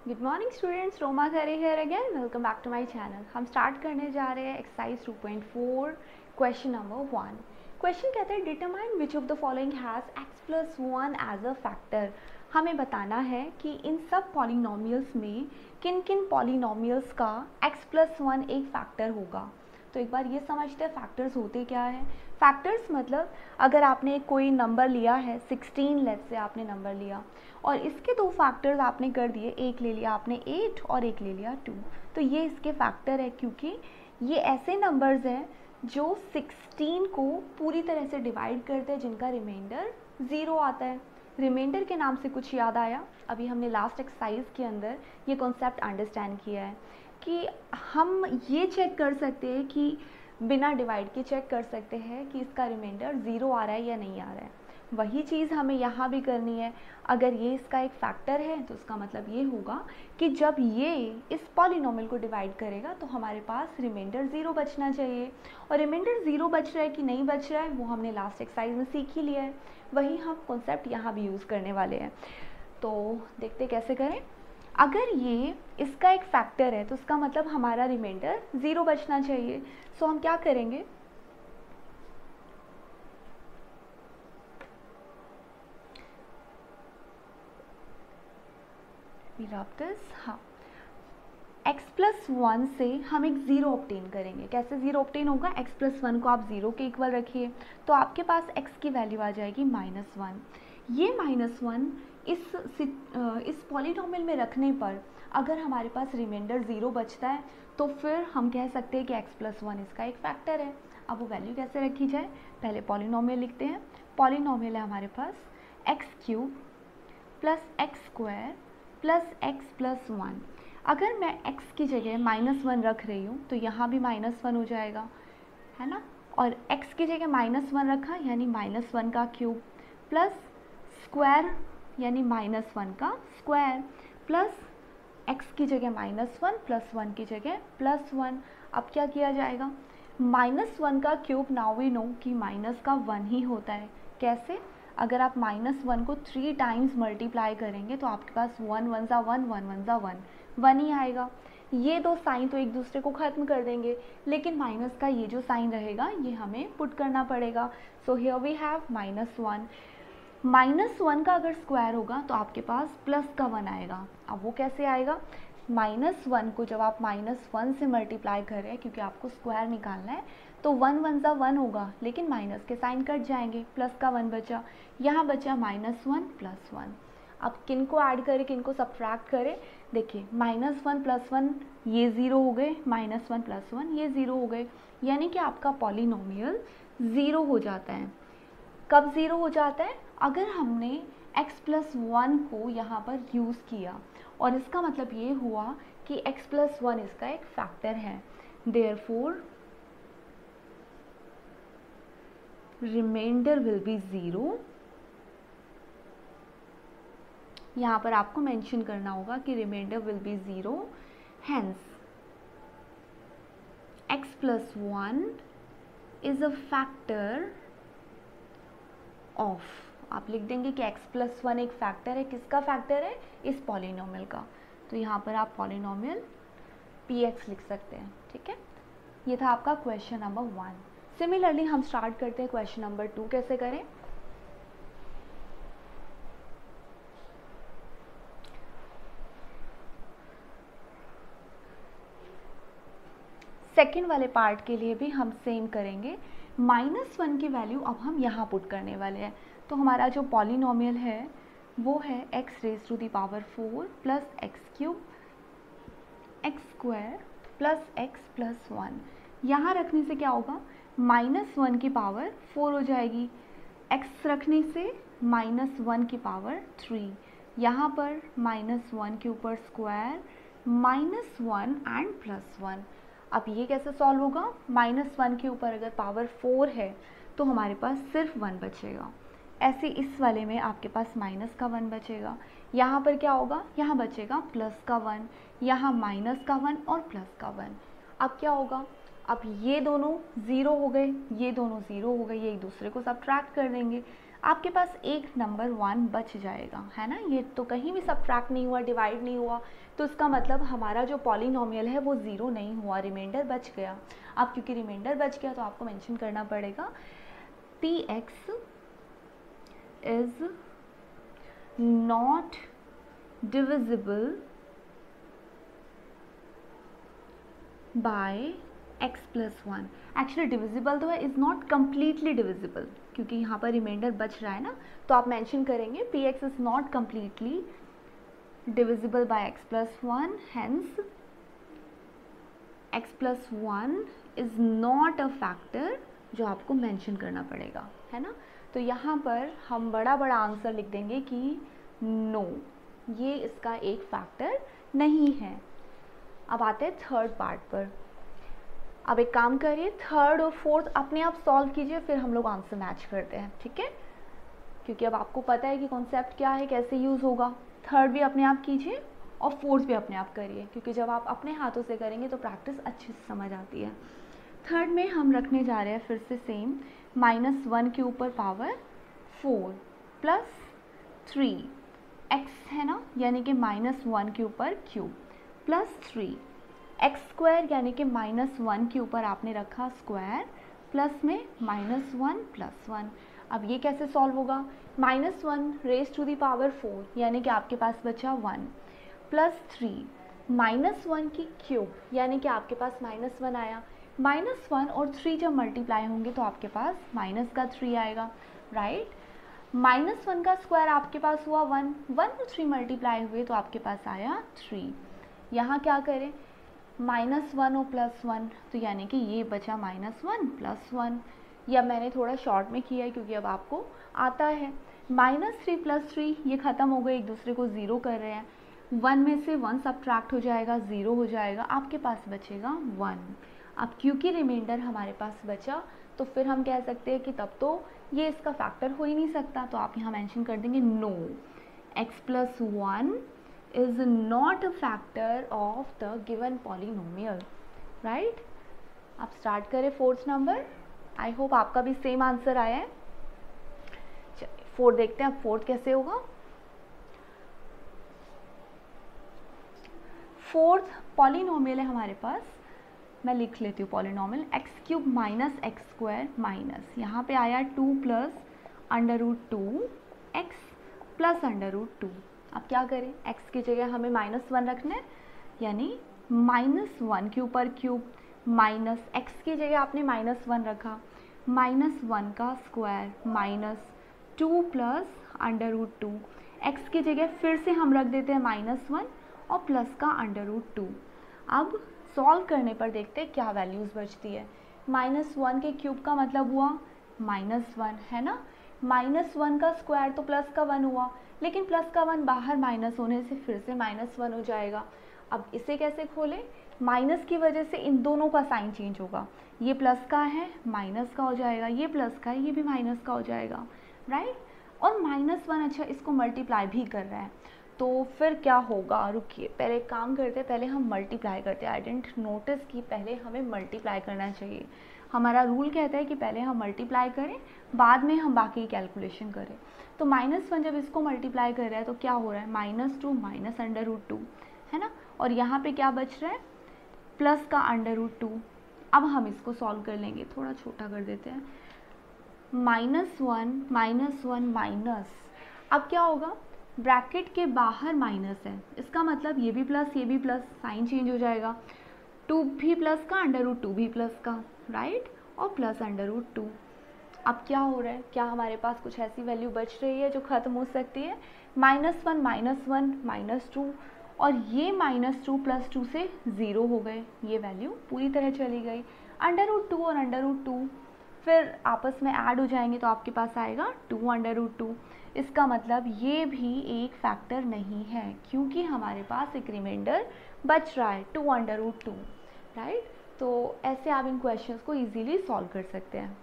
Good morning students, Roma Khare here again. Welcome back to my channel. हम start करने जा रहे हैं एक्सरसाइज 2.4 क्वेश्चन नंबर 1। क्वेश्चन कहता है determine which of the following has x+1 as a factor. हमें बताना है कि इन सब पॉलिनोमियल्स में किन किन पॉलिनोमियल्स का x+1 एक फैक्टर होगा। तो एक बार ये समझते हैं फैक्टर्स होते क्या है। फैक्टर्स मतलब अगर आपने कोई नंबर लिया है 16 लेट्स से आपने नंबर लिया और इसके दो फैक्टर्स आपने कर दिए, एक ले लिया आपने 8 और एक ले लिया 2, तो ये इसके फैक्टर है क्योंकि ये ऐसे नंबर्स हैं जो 16 को पूरी तरह से डिवाइड करते हैं जिनका रिमाइंडर 0 आता है। रिमाइंडर के नाम से कुछ याद आया? अभी हमने लास्ट एक्सरसाइज के अंदर ये कॉन्सेप्ट अंडरस्टैंड किया है कि हम ये चेक कर सकते हैं कि बिना डिवाइड के चेक कर सकते हैं कि इसका रिमाइंडर 0 आ रहा है या नहीं आ रहा है। वही चीज़ हमें यहाँ भी करनी है। अगर ये इसका एक फैक्टर है तो उसका मतलब ये होगा कि जब ये इस पॉलिनोमियल को डिवाइड करेगा तो हमारे पास रिमाइंडर 0 बचना चाहिए। और रिमाइंडर 0 बच रहा है कि नहीं बच रहा है वो हमने लास्ट एक्सरसाइज में सीख ही लिया है। वही हम कॉन्सेप्ट यहाँ भी यूज़ करने वाले हैं। तो देखते कैसे करें। अगर ये इसका एक फैक्टर है तो उसका मतलब हमारा रिमाइंडर 0 बचना चाहिए। सो हम क्या करेंगे, हाँ, x+1 से हम एक 0 ऑब्टेन करेंगे। कैसे 0 ऑब्टेन होगा? x+1 को आप 0 के इक्वल रखिए तो आपके पास x की वैल्यू आ जाएगी -1। ये -1 इस पॉलिनोमियल में रखने पर अगर हमारे पास रिमाइंडर 0 बचता है तो फिर हम कह सकते हैं कि x+1 इसका एक फैक्टर है। अब वो वैल्यू कैसे रखी जाए? पहले पॉलिनोमियल लिखते हैं। पॉलिनोमियल है हमारे पास x³ + x² + x+1। अगर मैं x की जगह -1 रख रही हूँ तो यहाँ भी -1 हो जाएगा, है ना। और x की जगह -1 रखा यानी -1 का क्यूब प्लस स्क्वायर यानी -1 का स्क्वायर प्लस x की जगह -1 प्लस 1 की जगह +1। अब क्या किया जाएगा? -1 का क्यूब, नाउ वी नो कि माइनस का 1 ही होता है। कैसे? अगर आप -1 को 3 टाइम्स मल्टीप्लाई करेंगे तो आपके पास 1 1 ज़ा 1 1 1 ज़ा 1 1 ही आएगा। ये दो साइन तो एक दूसरे को ख़त्म कर देंगे, लेकिन माइनस का ये जो साइन रहेगा ये हमें पुट करना पड़ेगा। So here we have -1। -1 का अगर स्क्वायर होगा तो आपके पास प्लस का 1 आएगा। अब वो कैसे आएगा? -1 को जब आप -1 से मल्टीप्लाई कर रहे हैं क्योंकि आपको स्क्वायर निकालना है तो 1 1 ज़ा 1 होगा, लेकिन माइनस के साइन कट जाएंगे, प्लस का 1 बचा, यहाँ बचा -1 + 1। अब किन को ऐड करें किन को सब्ट्रैक्ट करें? देखिए -1 + 1 ये 0 हो गए, -1 + 1 ये 0 हो गए, यानी कि आपका पॉलिनोमियल 0 हो जाता है। कब 0 हो जाता है? अगर हमने x+1 को यहाँ पर यूज़ किया और इसका मतलब ये हुआ कि x+1 इसका एक फैक्टर है। Therefore reminder will be 0। यहाँ पर आपको मेंशन करना होगा कि reminder will be 0। Hence x+1 is a factor of, आप लिख देंगे कि x+1 एक फैक्टर है। किसका फैक्टर है? इस पॉलिनोमियल का। तो यहाँ पर आप पॉलिनोमियल px लिख सकते हैं, ठीक है। ये था आपका क्वेश्चन नंबर 1। सिमिलरली हम स्टार्ट करते हैं क्वेश्चन नंबर 2। कैसे करें? सेकेंड वाले पार्ट के लिए भी हम सेम करेंगे। -1 की वैल्यू अब हम यहाँ पुट करने वाले हैं। तो हमारा जो पॉलिनोमियल है वो है x⁴ + x³ x² + x+1। यहाँ रखने से क्या होगा? -1 की पावर 4 हो जाएगी, x रखने से -1 की पावर 3, यहाँ पर -1 के ऊपर स्क्वायर -1 एंड +1। अब ये कैसे सॉल्व होगा? -1 के ऊपर अगर पावर 4 है तो हमारे पास सिर्फ 1 बचेगा। ऐसे इस वाले में आपके पास माइनस का 1 बचेगा। यहाँ पर क्या होगा? यहाँ बचेगा प्लस का 1, यहाँ माइनस का 1 और प्लस का 1। अब क्या होगा? अब ये दोनों 0 हो गए, ये दोनों 0 हो गए, ये एक दूसरे को सब्ट्रैक्ट कर देंगे। आपके पास एक नंबर 1 बच जाएगा, है ना। ये तो कहीं भी सब्ट्रैक्ट नहीं हुआ, डिवाइड नहीं हुआ, तो इसका मतलब हमारा जो पॉलिनोमियल है वो 0 नहीं हुआ, रिमाइंडर बच गया। अब क्योंकि रिमाइंडर बच गया तो आपको मेंशन करना पड़ेगा px is not divisible by x plus 1। Actually divisible तो है, इज़ नॉट कम्प्लीटली डिविजिबल, क्योंकि यहाँ पर रिमाइंडर बच रहा है ना, तो आप मेंशन करेंगे px is not completely divisible by x plus 1, hence x plus 1 is not a factor, जो आपको मेंशन करना पड़ेगा, है ना। तो यहाँ पर हम बड़ा बड़ा आंसर लिख देंगे कि नो, ये इसका एक फैक्टर नहीं है। अब आते हैं थर्ड पार्ट पर। अब एक काम करिए, थर्ड और फोर्थ अपने आप सॉल्व कीजिए, फिर हम लोग आंसर मैच करते हैं, ठीक है। क्योंकि अब आपको पता है कि कॉन्सेप्ट क्या है, कैसे यूज़ होगा। थर्ड भी अपने आप कीजिए और फोर्थ भी अपने आप करिए, क्योंकि जब आप अपने हाथों से करेंगे तो प्रैक्टिस अच्छे से समझ आती है। थर्ड में हम रखने जा रहे हैं फिर से सेम, -1 के ऊपर पावर 4 प्लस 3 x है ना, यानी कि -1 के ऊपर क्यूब प्लस 3 एक्स स्क्वायर, यानी कि -1 के ऊपर आपने रखा स्क्वायर, प्लस में -1 प्लस 1। अब ये कैसे सॉल्व होगा, -1 रेज टू दी पावर 4, यानी कि आपके पास बचा 1 प्लस 3 -1 की क्यूब, यानी कि आपके पास -1 आया। -1 और 3 जब मल्टीप्लाई होंगे तो आपके पास माइनस का 3 आएगा, राइट। -1 का स्क्वायर आपके पास हुआ 1, 1 और 3 मल्टीप्लाई हुए तो आपके पास आया 3। यहाँ क्या करें, -1 और +1, तो यानी कि ये बचा -1 प्लस 1, या मैंने थोड़ा शॉर्ट में किया है क्योंकि अब आपको आता है। -3 प्लस 3 ये ख़त्म हो गए, एक दूसरे को 0 कर रहे हैं, 1 में से 1 सब्ट्रैक्ट हो जाएगा, 0 हो जाएगा, आपके पास बचेगा 1। अब क्योंकि रिमाइंडर हमारे पास बचा तो फिर हम कह सकते हैं कि तब तो ये इसका फैक्टर हो ही नहीं सकता, तो आप यहाँ मेंशन कर देंगे no, x plus 1 is not a factor of the given polynomial, right। अब स्टार्ट करें फोर्थ नंबर। आई होप आपका भी सेम आंसर आया है। चलिए फोर्थ देखते हैं, अब फोर्थ कैसे होगा। फोर्थ पॉलिनोमियल है हमारे पास, मैं लिख लेती हूँ polynomial, x³ minus x square minus, यहाँ पे आया 2 प्लस √2 x प्लस √2। अब क्या करें, x की जगह हमें -1 रखना है, यानी -1 के ऊपर क्यूब, माइनस x की जगह आपने -1 रखा, -1 का स्क्वायर माइनस 2 प्लस √2, x की जगह फिर से हम रख देते हैं -1 और प्लस का √2। अब सॉल्व करने पर देखते हैं क्या वैल्यूज़ बचती है। -1 के क्यूब का मतलब हुआ -1, है ना। -1 का स्क्वायर तो प्लस का 1 हुआ, लेकिन प्लस का 1 बाहर माइनस होने से फिर से -1 हो जाएगा। अब इसे कैसे खोलें, माइनस की वजह से इन दोनों का साइन चेंज होगा, ये प्लस का है माइनस का हो जाएगा, ये प्लस का है ये भी माइनस का हो जाएगा, राइट। और -1 अच्छा इसको मल्टीप्लाई भी कर रहा है, तो फिर क्या होगा, रुकिए पहले एक काम करते हैं, पहले हम मल्टीप्लाई करते हैं। आई डेंट नोटिस कि पहले हमें मल्टीप्लाई करना चाहिए, हमारा रूल कहता है कि पहले हम मल्टीप्लाई करें बाद में हम बाकी कैलकुलेशन करें। तो -1 जब इसको मल्टीप्लाई कर रहा है तो क्या हो रहा है, -2 माइनस √2, है ना। और यहाँ पे क्या बच रहा है, प्लस का √2। अब हम इसको सॉल्व कर लेंगे, थोड़ा छोटा कर देते हैं, -1 माइनस, अब क्या होगा, ब्रैकेट के बाहर माइनस है, इसका मतलब ये भी प्लस ये भी प्लस, साइन चेंज हो जाएगा, 2 भी प्लस का √2 भी प्लस का, राइट, और प्लस √2। अब क्या हो रहा है, क्या हमारे पास कुछ ऐसी वैल्यू बच रही है जो ख़त्म हो सकती है, -1 -2, और ये -2 प्लस 2 से 0 हो गए, ये वैल्यू पूरी तरह चली गई। √2 और √2 फिर आपस में ऐड हो जाएंगे तो आपके पास आएगा 2 इसका मतलब ये भी एक फैक्टर नहीं है, क्योंकि हमारे पास एक रिमाइंडर बच रहा है 2 √2, राइट। तो ऐसे आप इन क्वेश्चंस को इजीली सॉल्व कर सकते हैं।